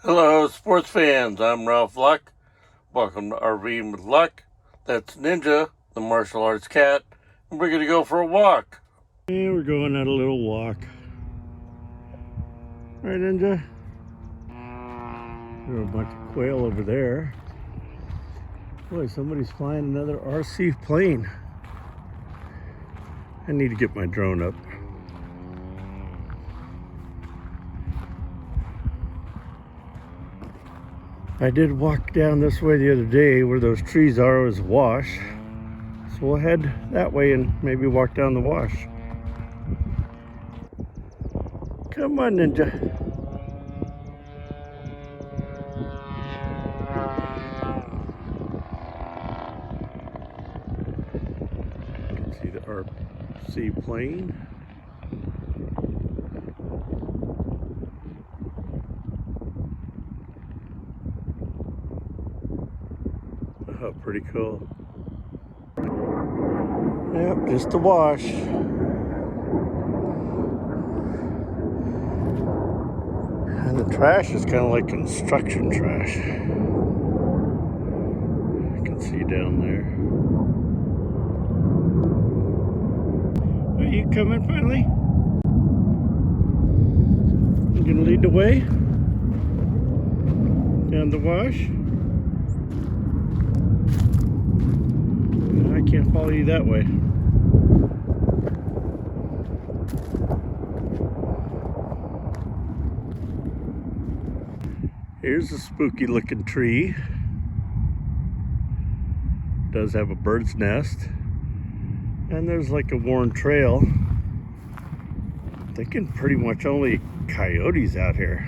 Hello, sports fans. I'm Ralph Luck. Welcome to RV'ing with Luck. That's Ninja, the martial arts cat, and we're going to go for a walk. And we're going on a little walk. Right, Ninja? There are a bunch of quail over there. Boy, somebody's flying another RC plane. I need to get my drone up. I did walk down this way the other day where those trees are. It was a wash. So we'll head that way and maybe walk down the wash. Come on, Ninja. You can see the RC plane. Oh, pretty cool. Yep, just a wash. And the trash is kind of like construction trash. You can see down there. Are you coming finally? You gonna lead the way? Down the wash? I can't follow you that way. Here's a spooky looking tree. It does have a bird's nest. And there's like a worn trail. I'm thinking pretty much only coyotes out here.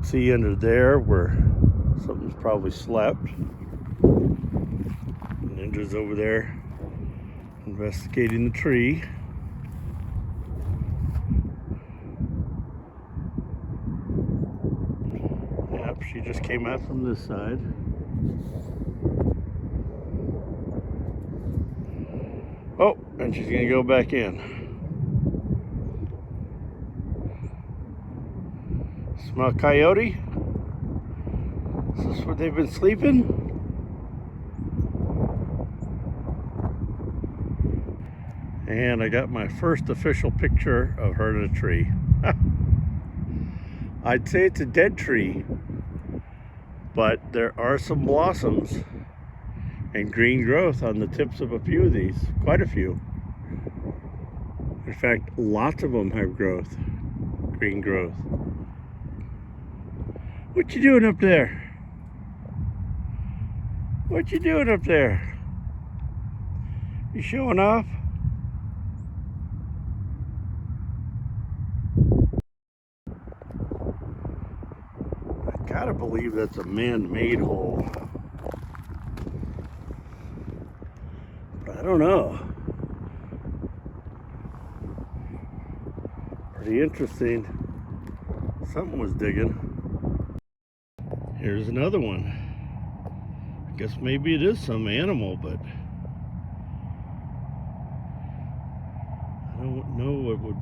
See under there where something's probably slept. Ninja's over there investigating the tree. Yep, she just came out from this side. Oh, and she's gonna go back in. Smell coyote? Is this where they've been sleeping? And I got my first official picture of her in a tree. I'd say it's a dead tree, but there are some blossoms and green growth on the tips of a few of these, quite a few. In fact, lots of them have growth, green growth. What you doing up there? What you doing up there? You showing off? I gotta believe that's a man-made hole. But I don't know. Pretty interesting. Something was digging. Here's another one. I guess maybe it is some animal, but I don't know what would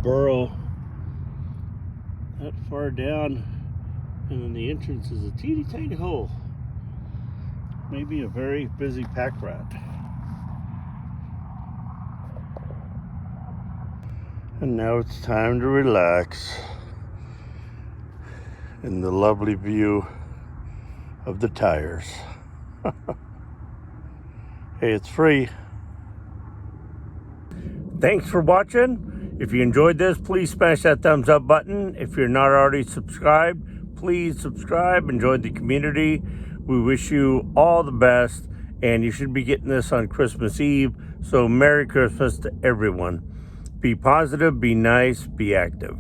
burrow that far down. And then the entrance is a teeny tiny hole. Maybe a very busy pack rat. And now it's time to relax in the lovely view of the tires. Hey, it's free. Thanks for watching. If you enjoyed this, please smash that thumbs up button. If you're not already subscribed, please subscribe and join the community. We wish you all the best, and you should be getting this on Christmas Eve, so Merry Christmas to everyone. Be positive, be nice, be active.